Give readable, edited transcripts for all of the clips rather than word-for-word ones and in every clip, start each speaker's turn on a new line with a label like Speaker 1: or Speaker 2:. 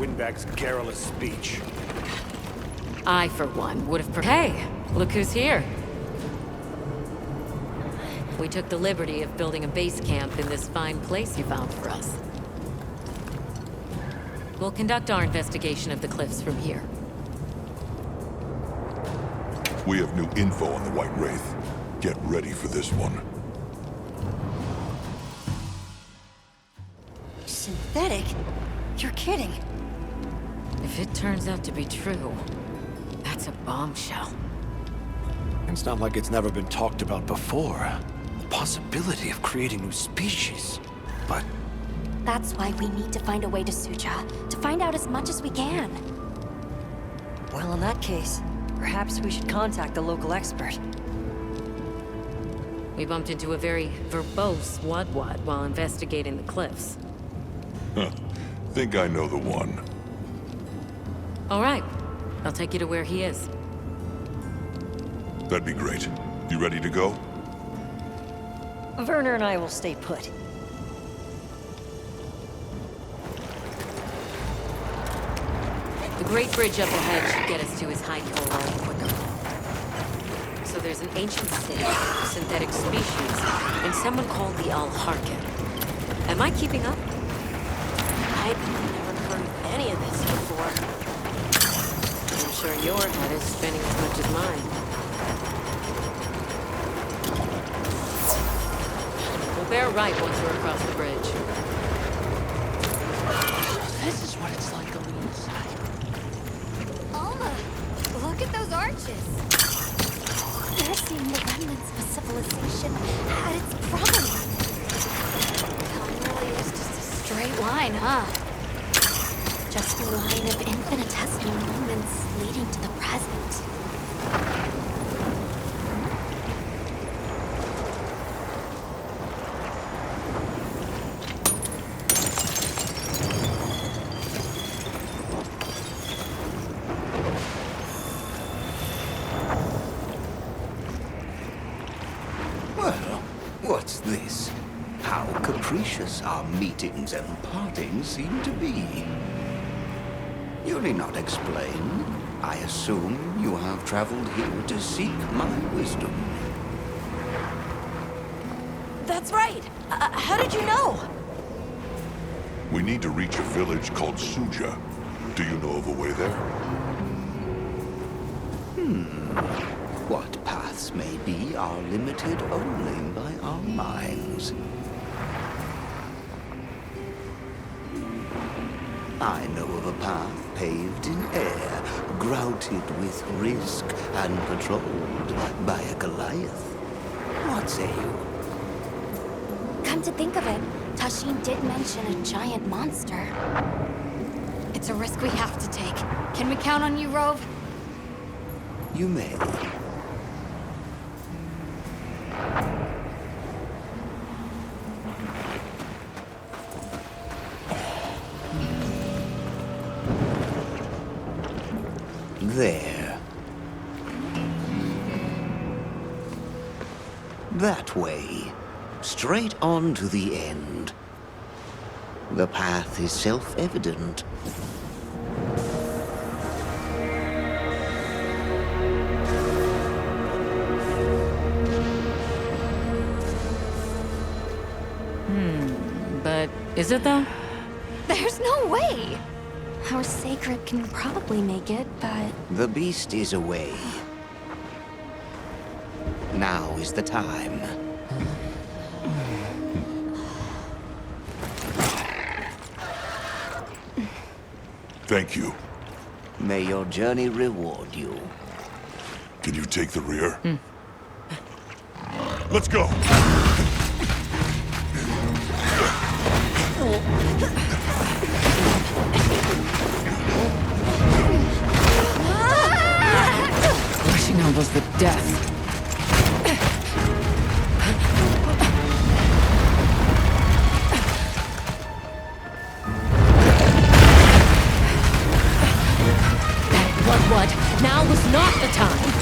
Speaker 1: windbag's garrulous speech.
Speaker 2: I, for one, would have Hey, look who's here. We took the liberty of building a base camp in this fine place you found for us. We'll conduct our investigation of the cliffs from here.
Speaker 3: We have new info on the White Wraith. Get ready for this one.
Speaker 4: Synthetic? You're kidding.
Speaker 2: If it turns out to be true, that's a bombshell.
Speaker 1: It's not like it's never been talked about before. The possibility of creating new species. But
Speaker 4: That's why we need to find a way to Suja, to find out as much as we can.
Speaker 5: Well, in that case, perhaps we should contact the local expert.
Speaker 2: We bumped into a very verbose Wadwad while investigating the cliffs.
Speaker 3: Huh. Think I know the one.
Speaker 2: All right. I'll take you to where he is.
Speaker 3: That'd be great. You ready to go?
Speaker 5: Werner and I will stay put.
Speaker 2: The Great Bridge up ahead should get us to his hidey hole a lot quicker. So there's an ancient city, a synthetic species, and someone called the Al-Harkin. Am I keeping up?
Speaker 4: I've never heard of any of this before.
Speaker 2: I'm sure your head is spinning as much as mine. We'll bear right once we're across the bridge.
Speaker 6: This is what it's like on the inside.
Speaker 4: Alma, look at those arches. They're seeing the remnants of a civilization at its prime. It really is just a straight line, huh? Just a line of infinitesimal moments leading to the present.
Speaker 7: Well, what's this? How capricious our meetings and partings seem to be. You'll need not explain. I assume you have traveled here to seek my wisdom.
Speaker 4: That's right. How did you know?
Speaker 3: We need to reach a village called Suja. Do you know of a way there?
Speaker 7: What paths may be are limited only by our minds. I know of a path paved in air, grouted with risk and patrolled by a Goliath. What say you?
Speaker 4: Come to think of it, Tashin did mention a giant monster. It's a risk we have to take. Can we count on you, Rove?
Speaker 7: You may. There. That way. Straight on to the end. The path is self-evident.
Speaker 2: But is it though?
Speaker 4: There's no way! Our sacred can probably make it, but...
Speaker 7: The beast is away. Now is the time.
Speaker 3: Thank you.
Speaker 7: May your journey reward you.
Speaker 3: Can you take the rear? Let's go!
Speaker 2: Rushing elbows with death. Bloodwood, now was not the time.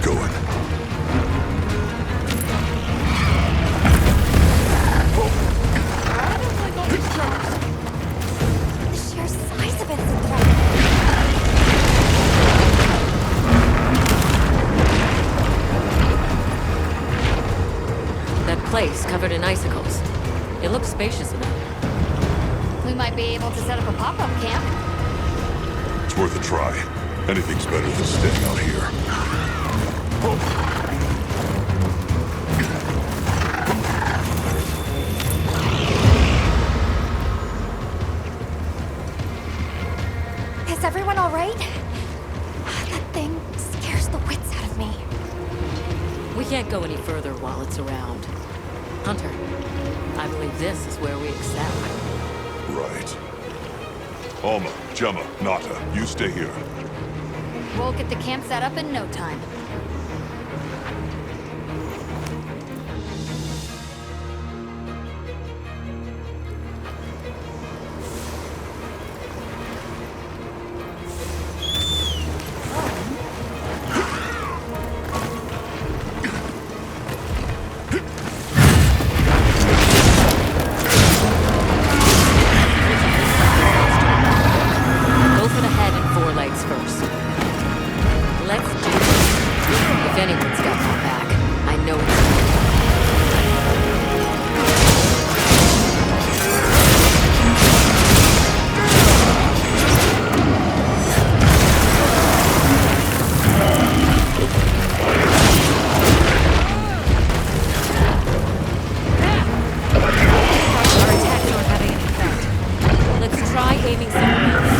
Speaker 3: going.
Speaker 4: I don't like all these traps. The sheer size of it is a threat.
Speaker 2: That place covered in icicles. It looks spacious enough.
Speaker 4: We might be able to set up a pop-up camp.
Speaker 3: It's worth a try. Anything's better than staying out here.
Speaker 4: Is everyone all right? That thing scares the wits out of me.
Speaker 2: We can't go any further while it's around. Hunter, I believe this is where we excel.
Speaker 3: Right. Alma, Gemma, Nata, you stay here.
Speaker 4: We'll get the camp set up in no time.
Speaker 2: Go for the head and forelegs first. Let's do this. If anyone's got my back, I know it's you. Our attacks aren't having any effect. Let's try aiming somewhere else.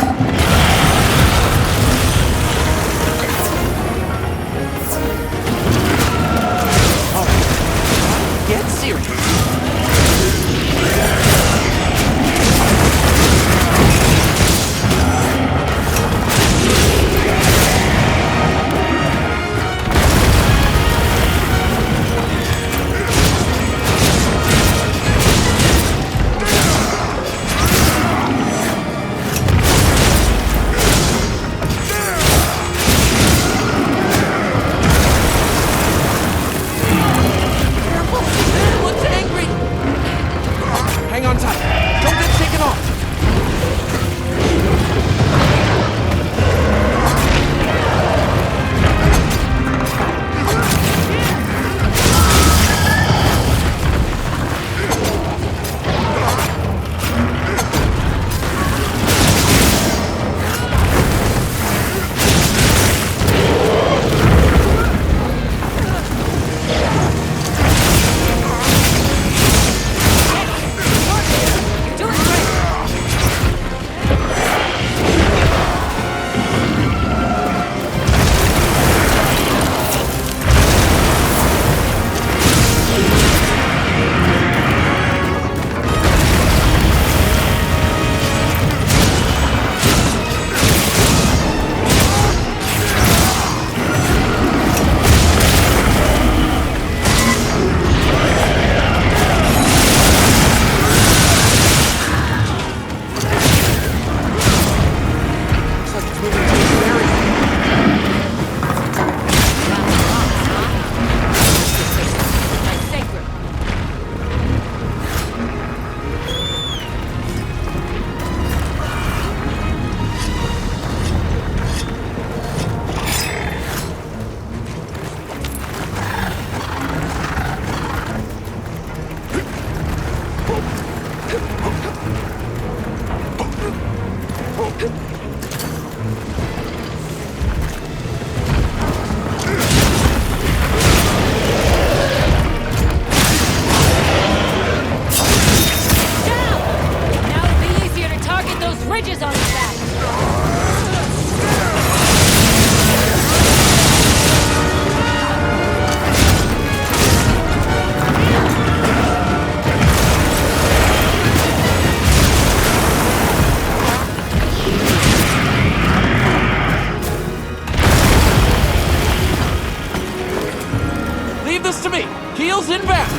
Speaker 6: Get serious.
Speaker 2: Looks angry!
Speaker 6: Hang on tight. Don't get taken off.
Speaker 2: You're doing great!
Speaker 6: Looks like it's moving to this area.
Speaker 2: Nice sacred. Now it'll be easier to target those ridges on his back.
Speaker 6: Leave this to me. Heels inbound.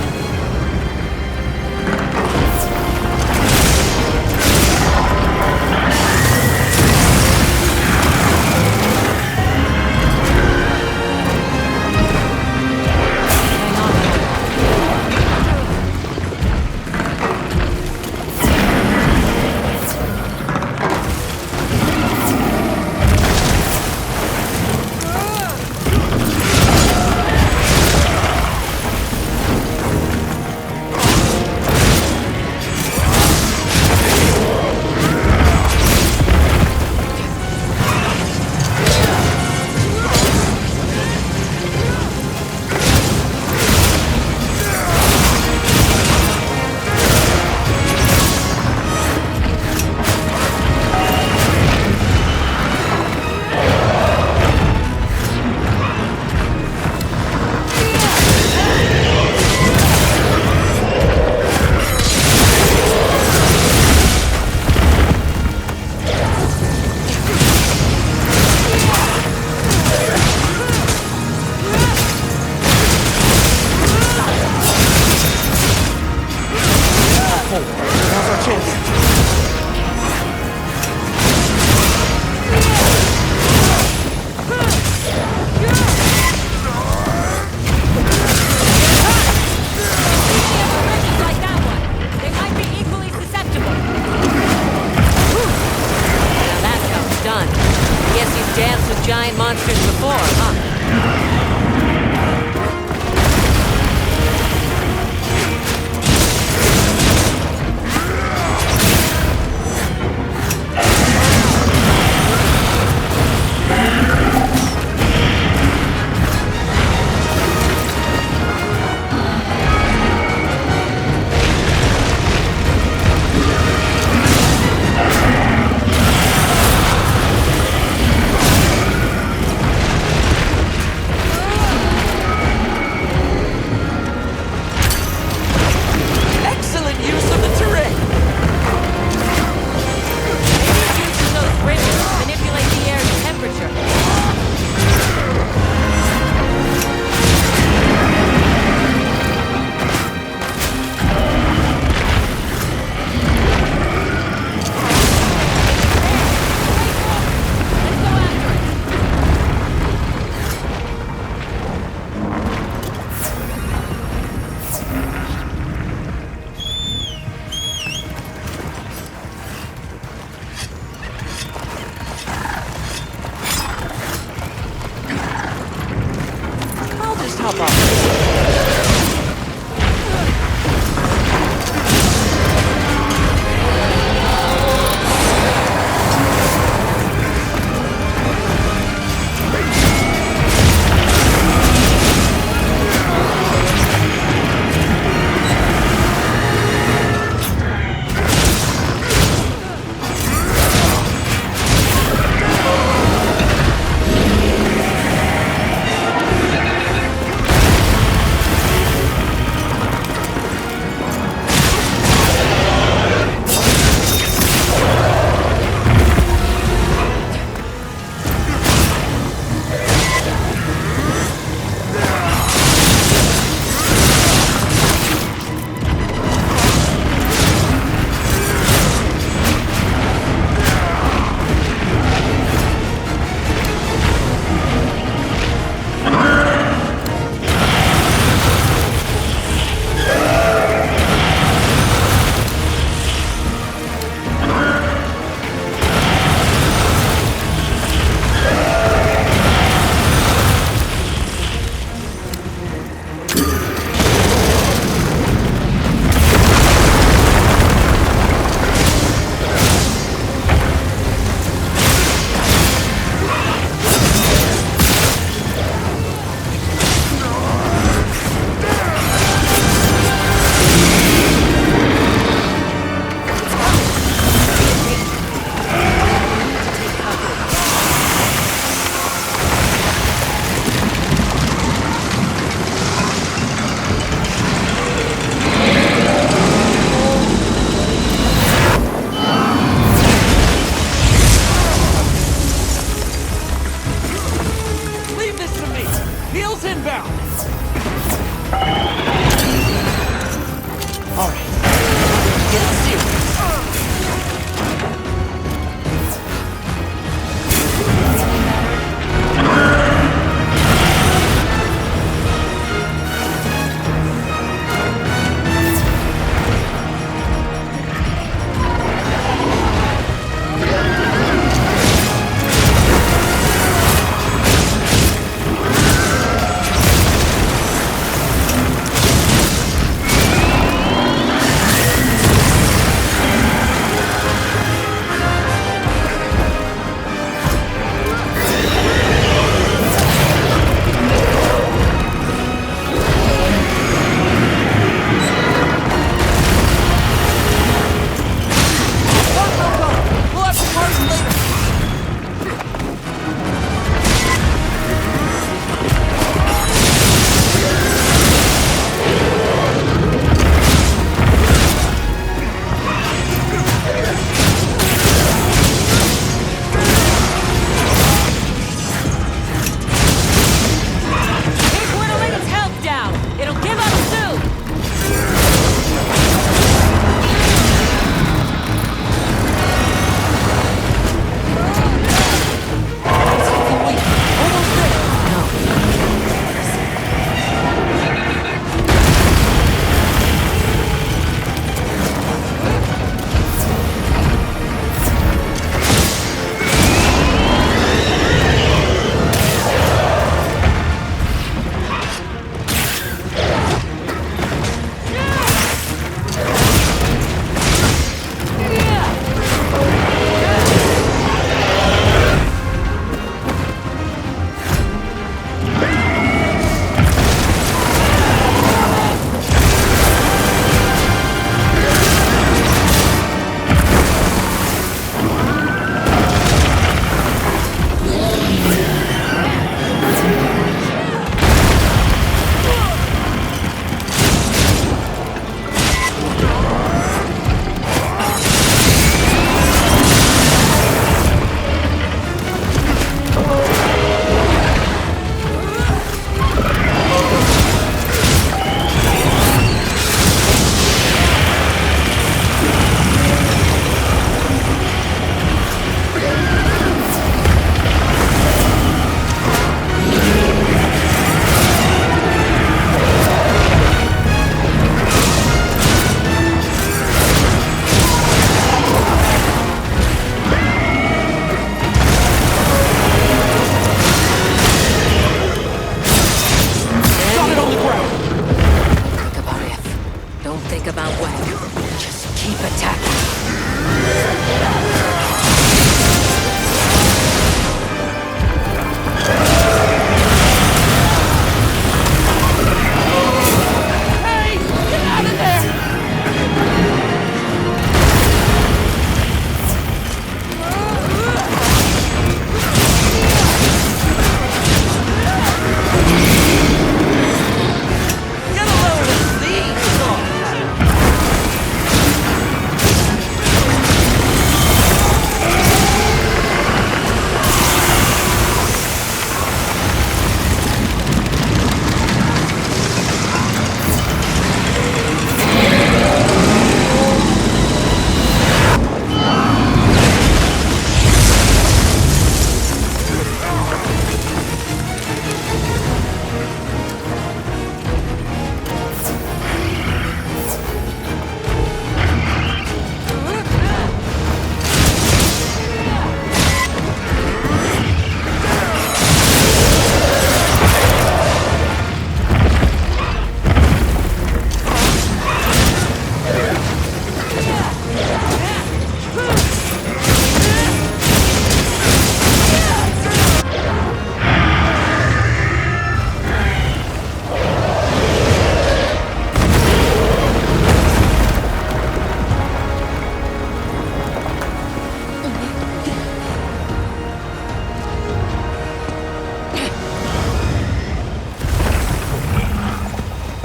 Speaker 6: help out. Leave this to me! Neil's inbound! Alright. Get serious.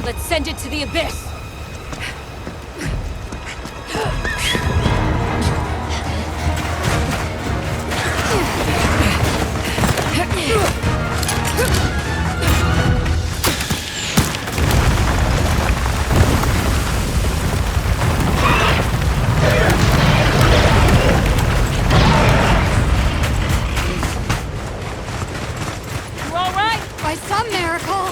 Speaker 2: Let's send it to the abyss!
Speaker 4: You all right? By some miracle.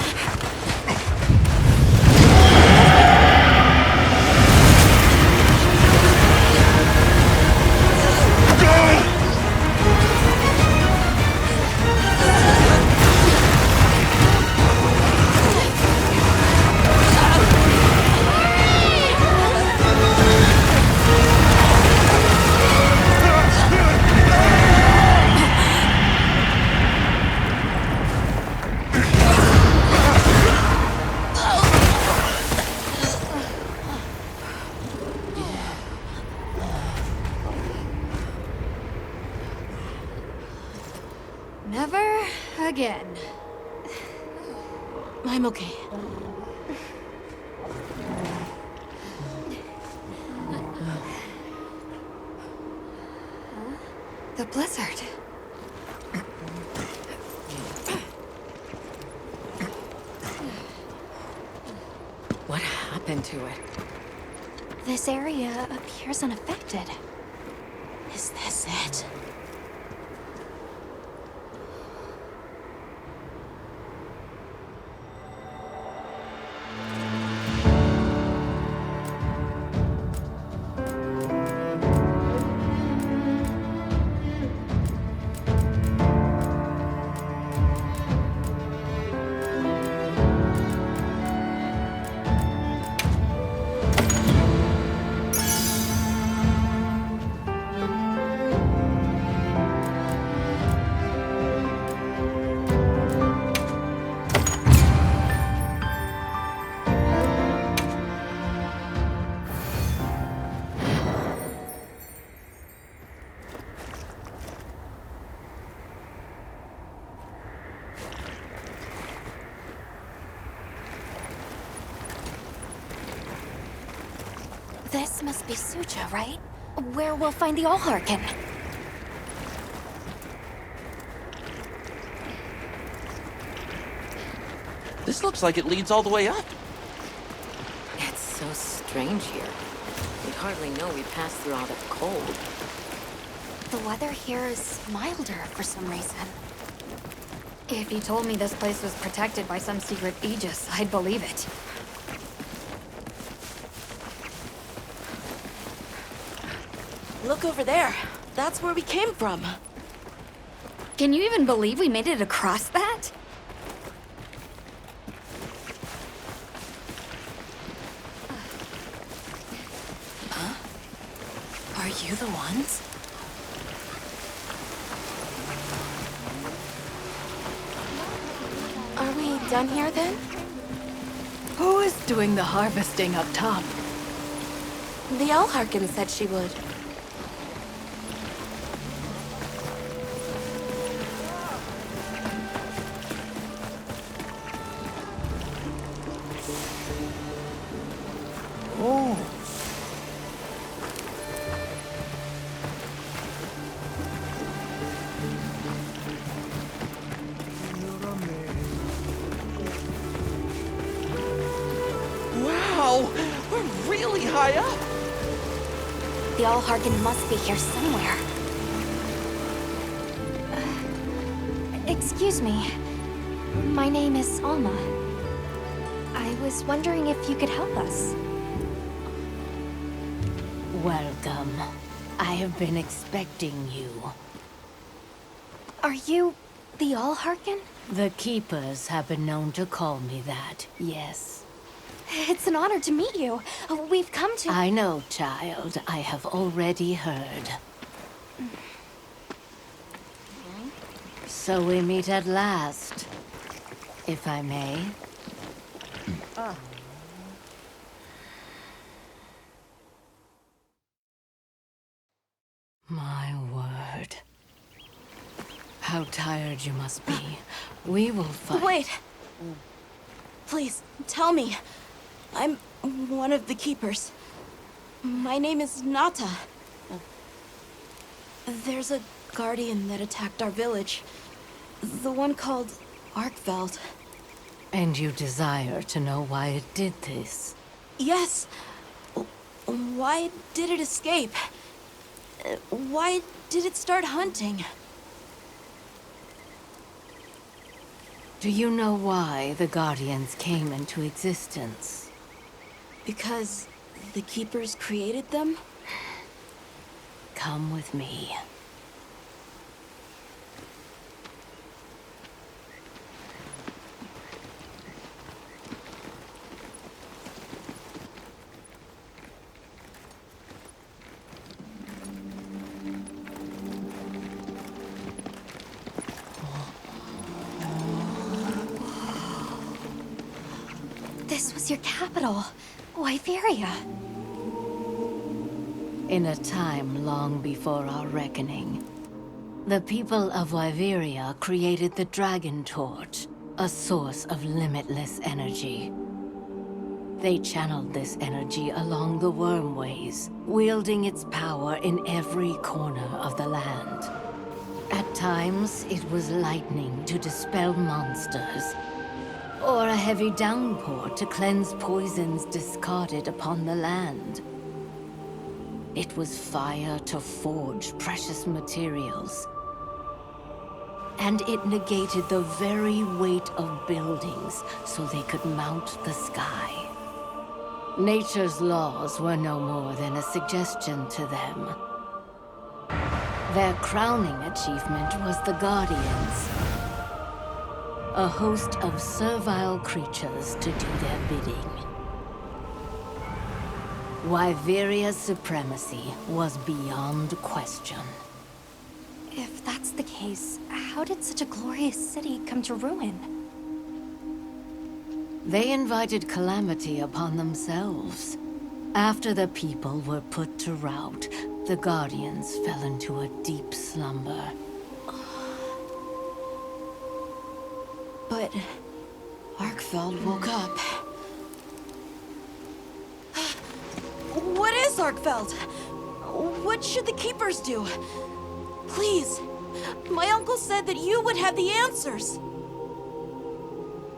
Speaker 4: Never again.
Speaker 2: I'm okay.
Speaker 4: The blizzard.
Speaker 2: What happened to it?
Speaker 4: This area appears unaffected.
Speaker 2: Is this it?
Speaker 4: This must be Suja, right? Where we'll find the Allharkin.
Speaker 6: This looks like it leads all the way up.
Speaker 2: It's so strange here. We'd hardly know we passed through all that cold.
Speaker 4: The weather here is milder for some reason. If you told me this place was protected by some secret aegis, I'd believe it.
Speaker 5: Look over there. That's where we came from.
Speaker 4: Can you even believe we made it across that?
Speaker 5: Are you the ones?
Speaker 2: Are we done here then?
Speaker 8: Who is doing the harvesting up top?
Speaker 2: The Allharkin said she would.
Speaker 6: Oh. Wow! We're really high up!
Speaker 4: The Allharkin must be here somewhere. Excuse me. My name is Alma. I was wondering if you could help us.
Speaker 9: Welcome. I have been expecting you.
Speaker 4: Are you the Allharkin?
Speaker 9: The Keepers have been known to call me that, yes.
Speaker 4: It's an honor to meet you. We've come to...
Speaker 9: I know, child. I have already heard. So we meet at last, if I may. My word. How tired you must be. We will fight.
Speaker 5: Wait! Please, tell me.
Speaker 10: I'm one of the keepers. My name is Nata. There's a guardian that attacked our village. The one called Arkveld.
Speaker 9: And you desire to know why it did this?
Speaker 10: Yes. Why did it escape? Why did it start hunting?
Speaker 9: Do you know why the Guardians came into existence?
Speaker 10: Because the Keepers created them?
Speaker 9: Come with me.
Speaker 4: This was your capital, Wyveria.
Speaker 9: In a time long before our reckoning, the people of Wyveria created the Dragon Torch, a source of limitless energy. They channeled this energy along the Wormways, wielding its power in every corner of the land. At times, it was lightning to dispel monsters, or a heavy downpour to cleanse poisons discarded upon the land. It was fire to forge precious materials. And it negated the very weight of buildings so they could mount the sky. Nature's laws were no more than a suggestion to them. Their crowning achievement was the Guardians, a host of servile creatures to do their bidding. Wyveria's supremacy was beyond question.
Speaker 4: If that's the case, how did such a glorious city come to ruin?
Speaker 9: They invited calamity upon themselves. After the people were put to rout, the Guardians fell into a deep slumber.
Speaker 10: But Arkveld woke up. What is Arkveld? What should the Keepers do? Please, my uncle said that you would have the answers.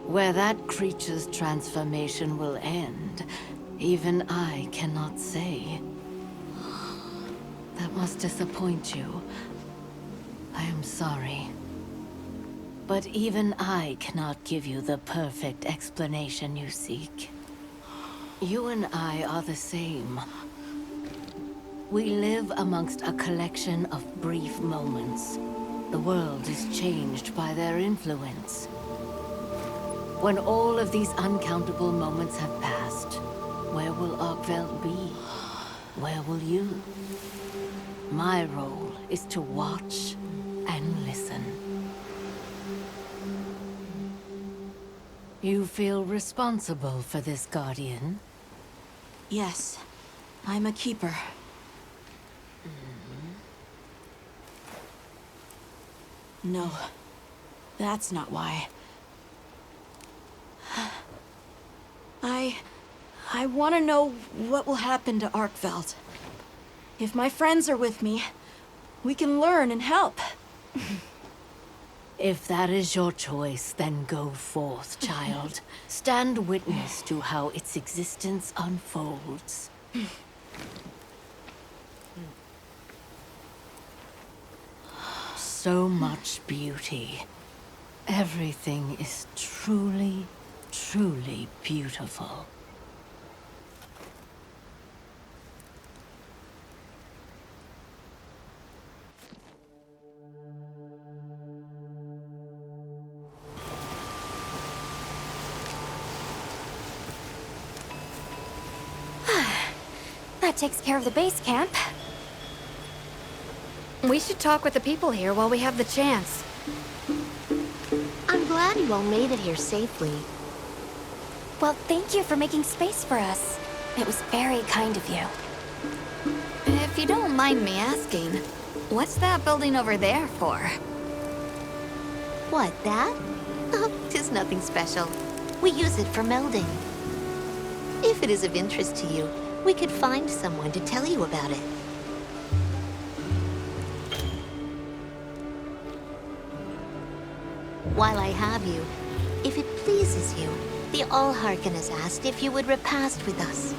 Speaker 9: Where that creature's transformation will end, even I cannot say. That must disappoint you. I am sorry. But even I cannot give you the perfect explanation you seek. You and I are the same. We live amongst a collection of brief moments. The world is changed by their influence. When all of these uncountable moments have passed, where will Arkveld be? Where will you? My role is to watch and listen. You feel responsible for this Guardian?
Speaker 10: Yes, I'm a Keeper. No, that's not why. I want to know what will happen to Arkveld. If my friends are with me, we can learn and help.
Speaker 9: If that is your choice, then go forth, child. Stand witness to how its existence unfolds. So much beauty. Everything is truly, truly beautiful.
Speaker 4: That takes care of the base camp.
Speaker 8: We should talk with the people here while we have the chance.
Speaker 11: I'm glad you all made it here safely.
Speaker 4: Well, thank you for making space for us. It was very kind of you.
Speaker 8: If you don't mind me asking, what's that building over there for?
Speaker 11: What, that? Oh, 'tis nothing special. We use it for melding. If it is of interest to you, we could find someone to tell you about it. While I have you, if it pleases you, the Allharken has asked if you would repast with us.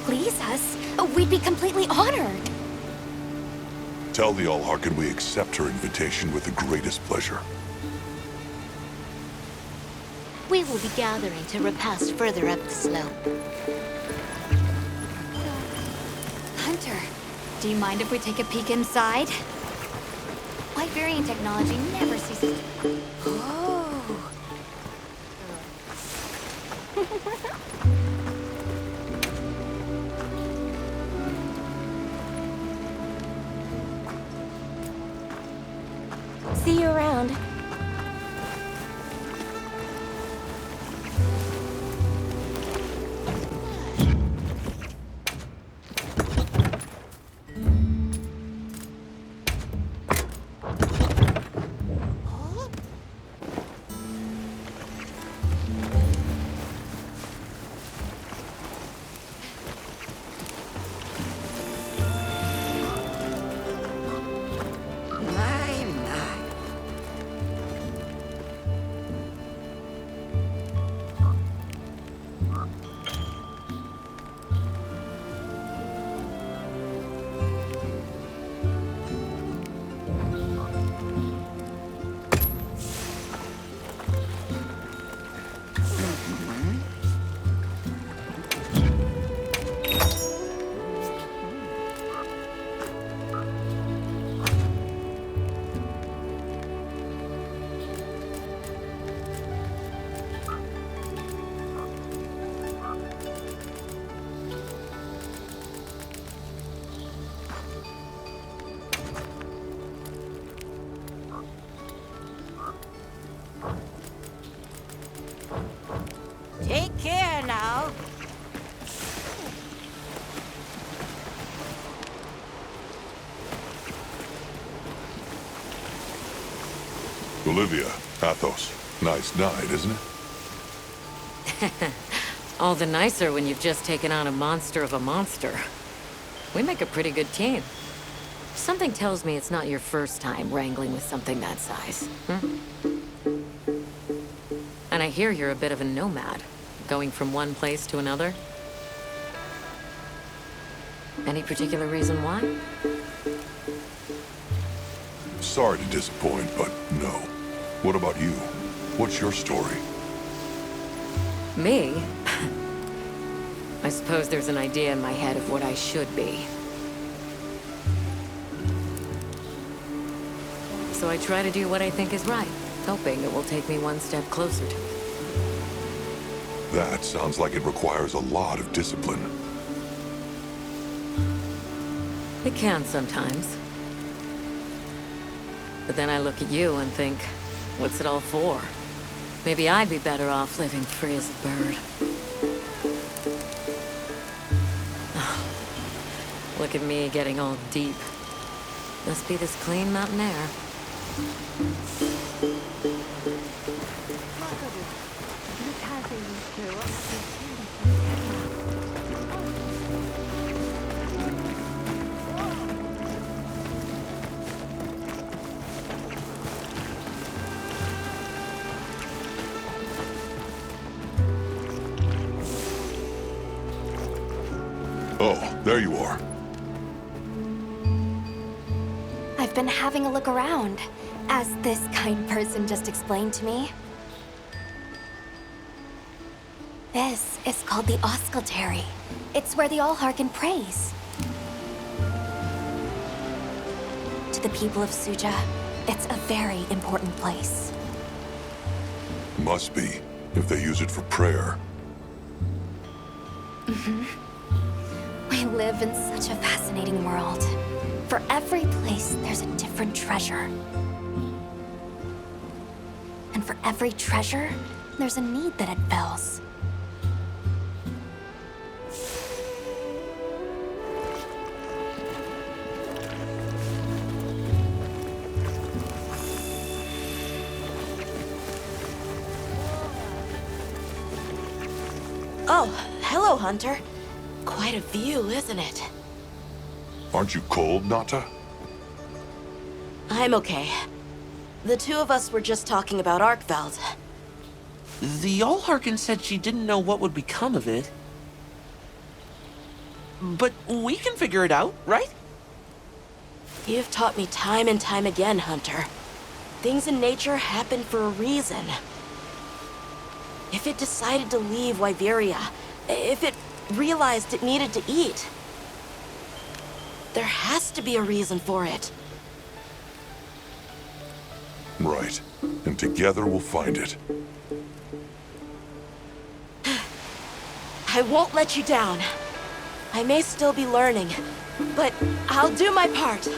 Speaker 4: Please us? We'd be completely honored.
Speaker 3: Tell the Allharken we accept her invitation with the greatest pleasure.
Speaker 11: We will be gathering to repast further up the slope.
Speaker 4: Hunter, do you mind if we take a peek inside? Wyverian technology never ceases. Oh.
Speaker 11: See you around.
Speaker 10: Take care now.
Speaker 3: Olivia, Athos, nice night, isn't it?
Speaker 2: All the nicer when you've just taken on a monster of a monster. We make a pretty good team. Something tells me it's not your first time wrangling with something that size. And I hear you're a bit of a nomad, going from one place to another. Any particular reason why?
Speaker 3: Sorry to disappoint, but no. What about you? What's your story?
Speaker 2: Me? I suppose there's an idea in my head of what I should be. So I try to do what I think is right, hoping it will take me one step closer to it.
Speaker 3: That sounds like it requires a lot of discipline.
Speaker 2: It can sometimes. But then I look at you and think, what's it all for? Maybe I'd be better off living free as a bird. Look at me getting all deep. Must be this clean mountain air.
Speaker 3: Oh, there you are.
Speaker 4: I've been having a look around, as this kind person just explained to me. This is called the Oscultary. It's where the Allharken prays. To the people of Suja, it's a very important place.
Speaker 3: Must be, if they use it for prayer.
Speaker 4: We live in such a fascinating world. For every place, there's a different treasure. And for every treasure, there's a need that it fills.
Speaker 10: Oh, hello, Hunter. Quite a view, isn't it?
Speaker 3: Aren't you cold, Nata?
Speaker 10: I'm okay. The two of us were just talking about Arkveld.
Speaker 6: The Allharkin said she didn't know what would become of it. But we can figure it out, right?
Speaker 10: You've taught me time and time again, Hunter. Things in nature happen for a reason. If it decided to leave Wyveria, if it realized it needed to eat, there has to be a reason for it.
Speaker 3: Right. And together we'll find it.
Speaker 10: I won't let you down. I may still be learning, but I'll do my part.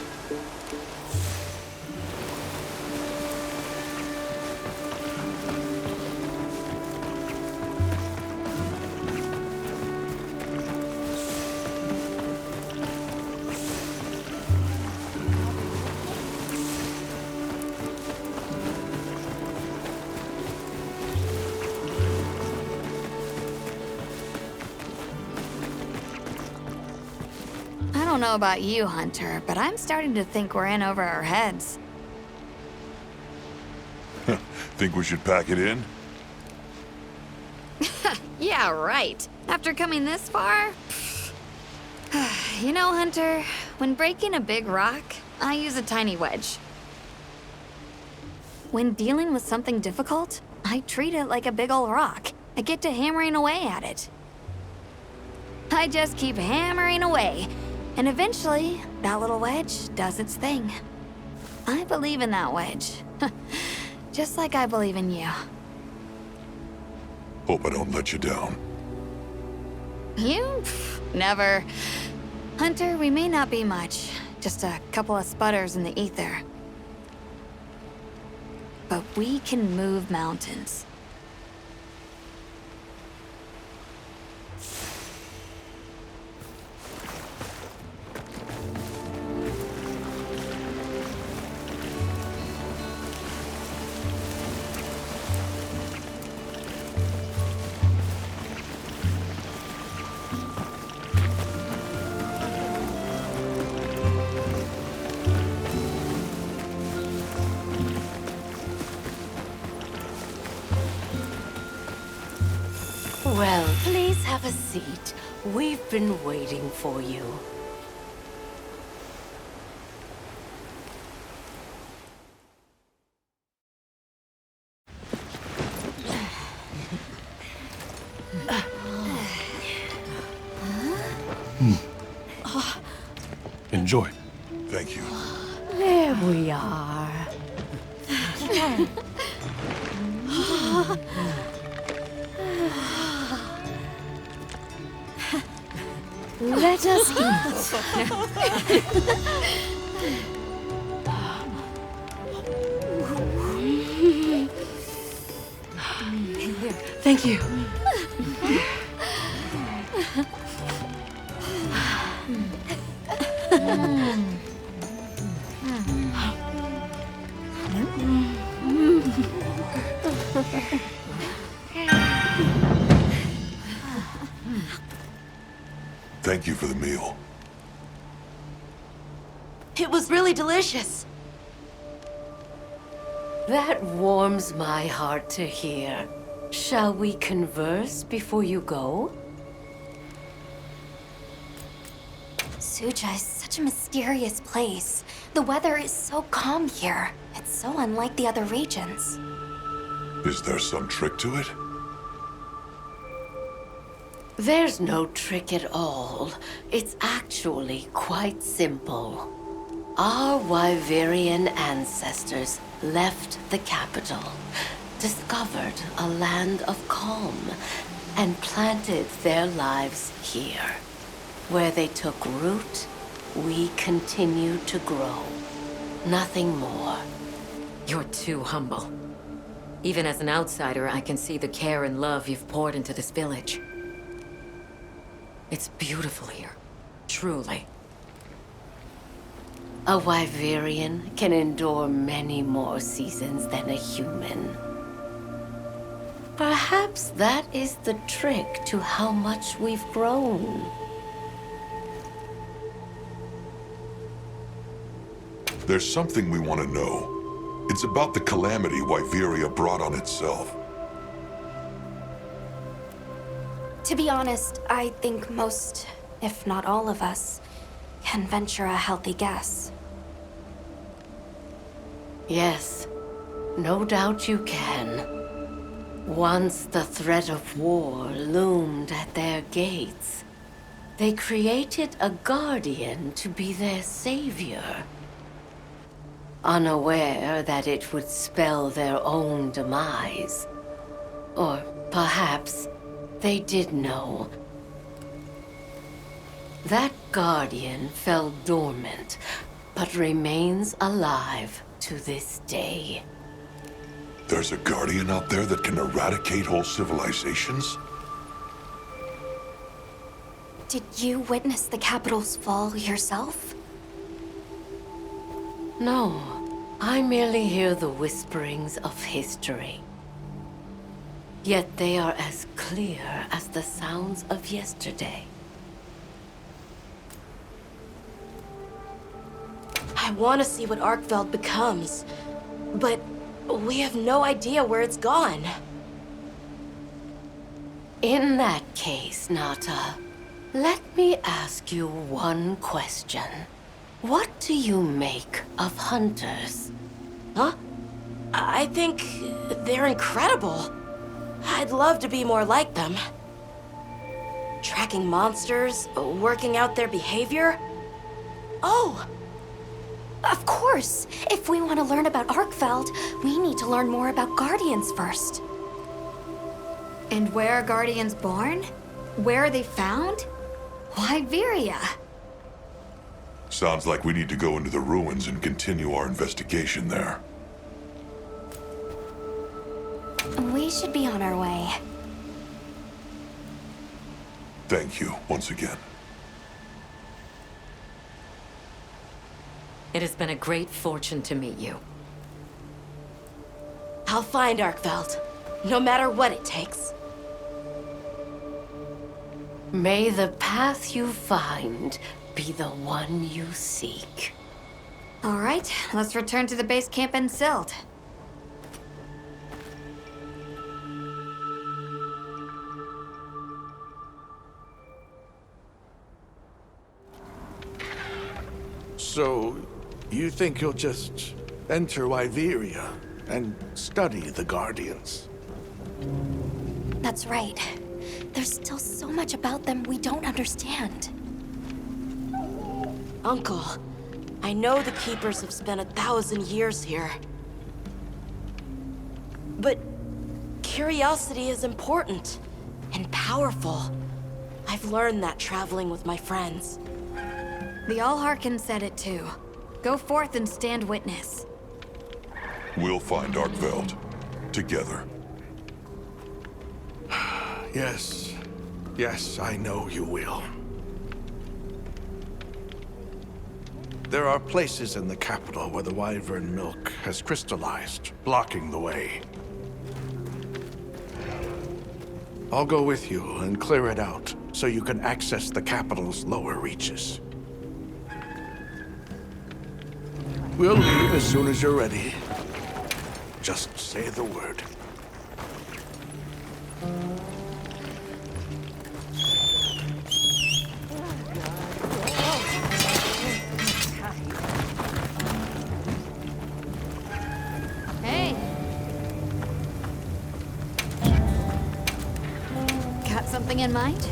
Speaker 8: I don't know about you, Hunter, but I'm starting to think we're in over our heads.
Speaker 3: Think we should pack it in?
Speaker 8: Yeah, right. After coming this far? You know, Hunter, when breaking a big rock, I use a tiny wedge. When dealing with something difficult, I treat it like a big old rock. I get to hammering away at it. I just keep hammering away, and eventually, that little wedge does its thing. I believe in that wedge. Just like I believe in you.
Speaker 3: Hope I don't let you down.
Speaker 8: You? Never. Hunter, we may not be much. Just a couple of sputters in the ether. But we can move mountains.
Speaker 9: Well, please have a seat. We've been waiting for you.
Speaker 3: Enjoy. Thank you.
Speaker 9: There we are. Let us eat. Thank you.
Speaker 3: Thank you for the meal.
Speaker 10: It was really delicious.
Speaker 9: That warms my heart to hear. Shall we converse before you go?
Speaker 4: Suja is such a mysterious place. The weather is so calm here. It's so unlike the other regions.
Speaker 3: Is there some trick to it?
Speaker 9: There's no trick at all. It's actually quite simple. Our Wyverian ancestors left the capital, discovered a land of calm, and planted their lives here. Where they took root, we continue to grow. Nothing more.
Speaker 2: You're too humble. Even as an outsider, I can see the care and love you've poured into this village. It's beautiful here. Truly.
Speaker 9: A Wyverian can endure many more seasons than a human. Perhaps that is the trick to how much we've grown.
Speaker 3: There's something we want to know. It's about the calamity Wyveria brought on itself.
Speaker 4: To be honest, I think most, if not all of us, can venture a healthy guess.
Speaker 9: Yes, no doubt you can. Once the threat of war loomed at their gates, they created a guardian to be their savior. Unaware that it would spell their own demise. Or perhaps they did know. That guardian fell dormant, but remains alive to this day.
Speaker 3: There's a guardian out there that can eradicate whole civilizations?
Speaker 4: Did you witness the capital's fall yourself?
Speaker 9: No, I merely hear the whisperings of history. Yet they are as clear as the sounds of yesterday.
Speaker 10: I want to see what Arkveld becomes, but we have no idea where it's gone.
Speaker 9: In that case, Nata, let me ask you one question. What do you make of hunters?
Speaker 10: Huh? I think they're incredible. I'd love to be more like them. Tracking monsters, working out their behavior. Oh!
Speaker 4: Of course! If we want to learn about Arkveld, we need to learn more about Guardians first.
Speaker 8: And where are Guardians born? Where are they found? Wyveria.
Speaker 3: Sounds like we need to go into the ruins and continue our investigation there.
Speaker 4: We should be on our way.
Speaker 3: Thank you, once again.
Speaker 2: It has been a great fortune to meet you.
Speaker 10: I'll find Arkveld, no matter what it takes.
Speaker 9: May the path you find be the one you seek.
Speaker 8: All right, let's return to the base camp in Silt.
Speaker 12: So, you think you'll just enter Wyveria and study the Guardians?
Speaker 4: That's right. There's still so much about them we don't understand.
Speaker 10: Uncle, I know the Keepers have spent 1,000 years here. But curiosity is important and powerful. I've learned that traveling with my friends.
Speaker 8: The Allharkin said it too. Go forth and stand witness.
Speaker 3: We'll find Arkveld. Together.
Speaker 12: Yes. Yes, I know you will. There are places in the capital where the Wyvern milk has crystallized, blocking the way. I'll go with you and clear it out, so you can access the capital's lower reaches. We'll leave as soon as you're ready. Just say the word.
Speaker 8: Hey! Got something in mind?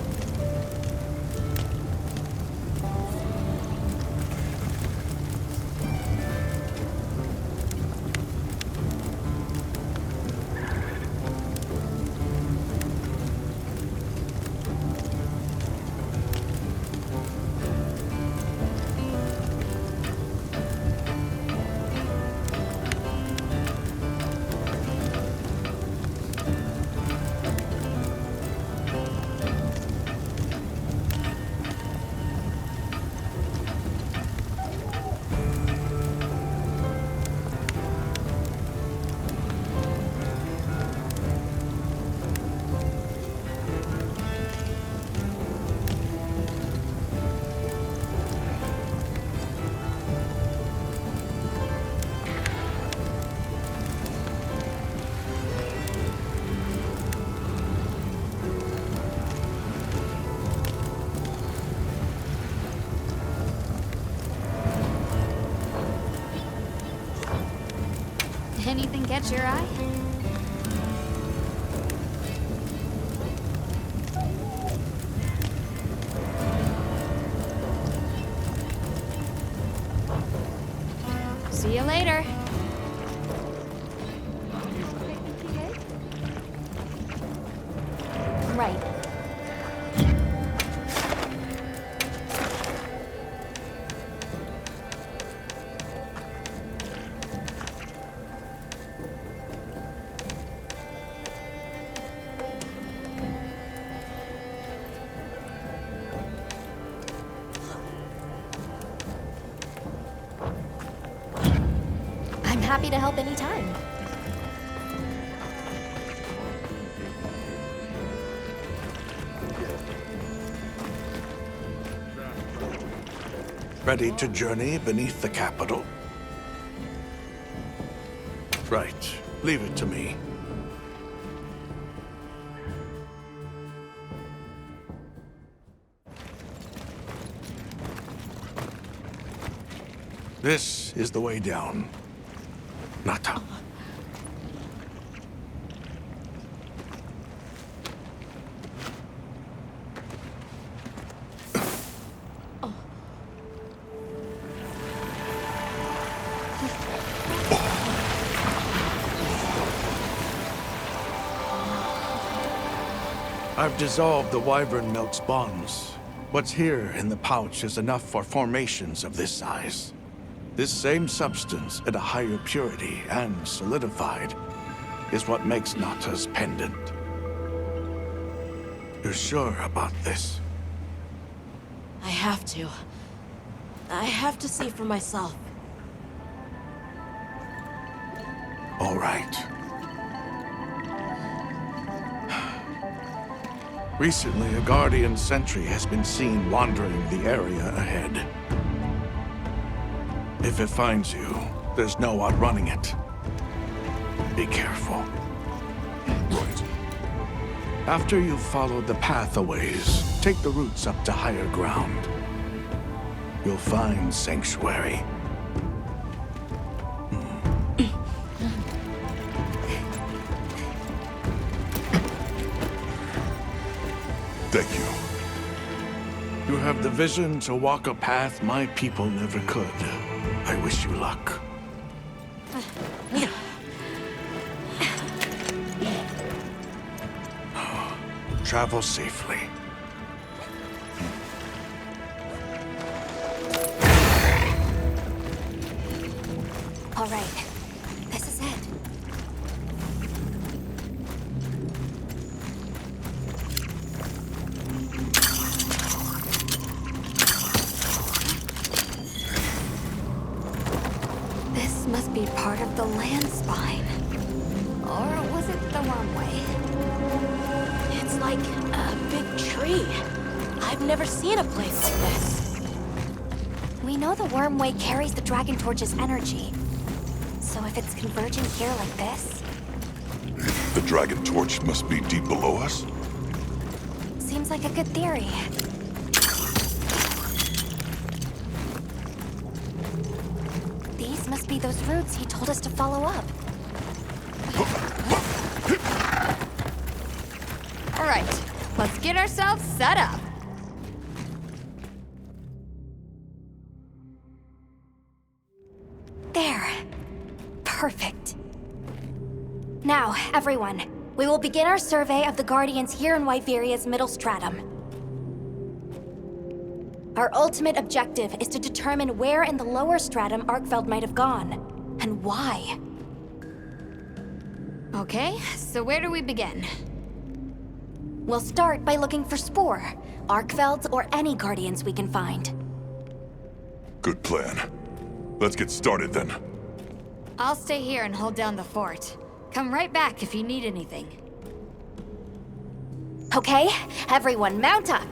Speaker 8: catch your eye? See you later. Right. I'm happy to help anytime.
Speaker 12: Ready to journey beneath the capital? Right. Leave it to me. This is the way down. Nata. I've dissolved the wyvern milk's bonds. What's here in the pouch is enough for formations of this size. This same substance at a higher purity and solidified is what makes Nata's pendant. You're sure about this?
Speaker 10: I have to. I have to see for myself.
Speaker 12: All right. Recently, a Guardian sentry has been seen wandering the area ahead. If it finds you, there's no outrunning it. Be careful.
Speaker 3: Right.
Speaker 12: After you've followed the path a ways, take the routes up to higher ground. You'll find Sanctuary.
Speaker 3: Thank you.
Speaker 12: You have the vision to walk a path my people never could. I wish you luck. Travel safely.
Speaker 8: All right. This is it. This must be part of the land spine. Or was it the Wormway?
Speaker 10: It's like a big tree. I've never seen a place like this.
Speaker 8: We know the Wormway carries the Dragon Torch's energy. So if it's converging here like this,
Speaker 3: The Dragon Torch must be deep below us?
Speaker 8: seems like a good theory. These must be those routes he told us to follow up. All right, let's get ourselves set up. There. Perfect. Now, everyone, we will begin our survey of the Guardians here in Wyveria's middle stratum. Our ultimate objective is to determine where in the lower stratum Arkfeld might have gone, and why. Okay, so where do we begin? We'll start by looking for Spore, Arkfelds, or any Guardians we can find.
Speaker 3: Good plan. Let's get started then.
Speaker 8: I'll stay here and hold down the fort. Come right back if you need anything. Okay, everyone mount up.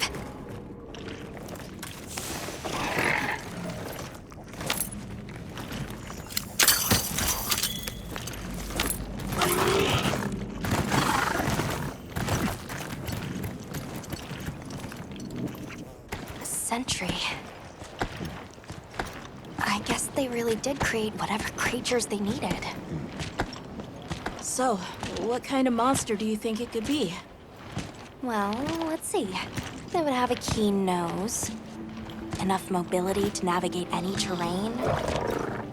Speaker 8: A sentry. I guess they really did create whatever creatures they needed.
Speaker 10: So, what kind of monster do you think it could be?
Speaker 4: Well, let's see. They would have a keen nose, enough mobility to navigate any terrain.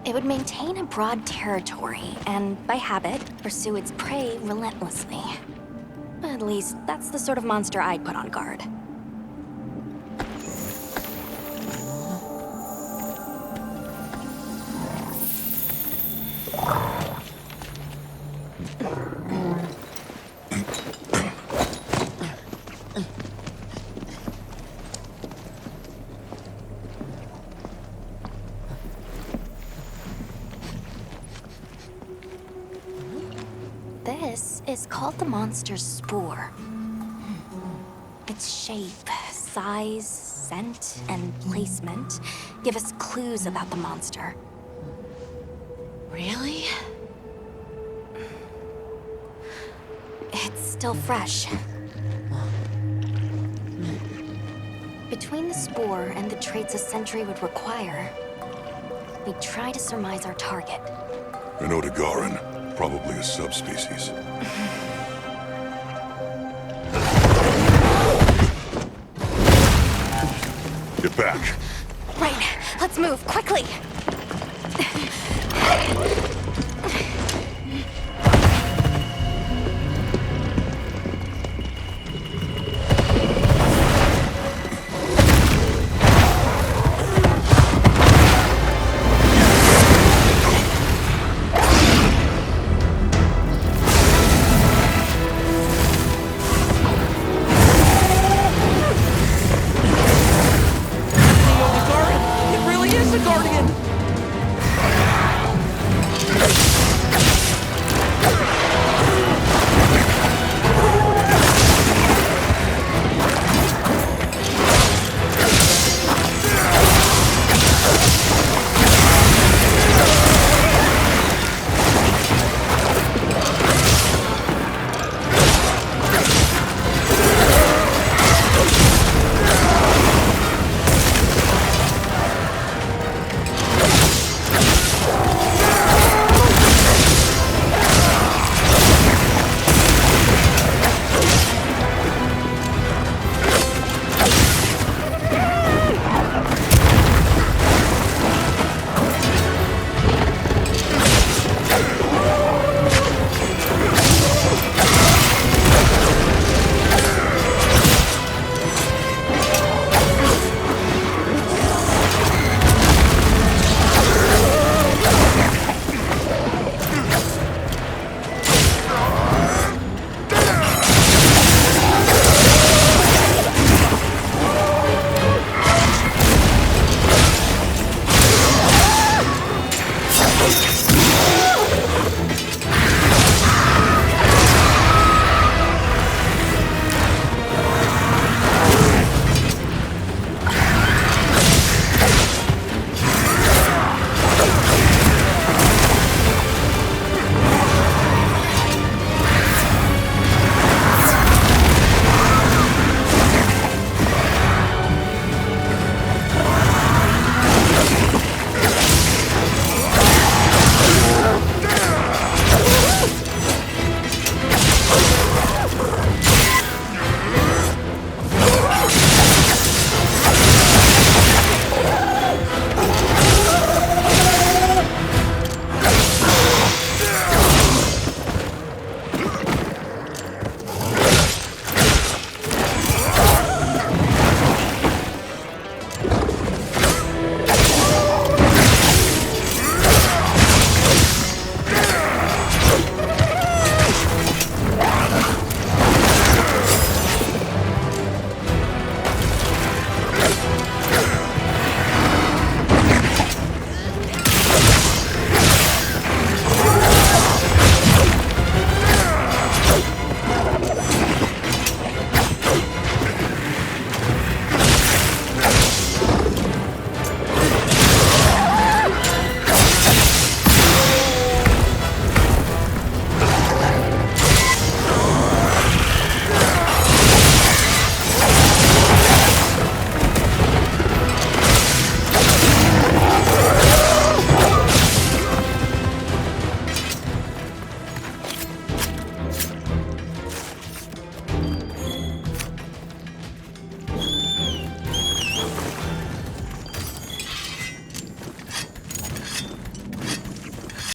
Speaker 4: It would maintain a broad territory, and by habit, pursue its prey relentlessly. At least, that's the sort of monster I'd put on guard. This is called the monster's spore. Its shape, size, scent, and placement give us clues about the monster.
Speaker 10: Really?
Speaker 4: It's still fresh. Between the spore and the traits a sentry would require, we try to surmise our target.
Speaker 3: An Odegaran, probably a subspecies. Get back.
Speaker 4: Right, let's move, quickly!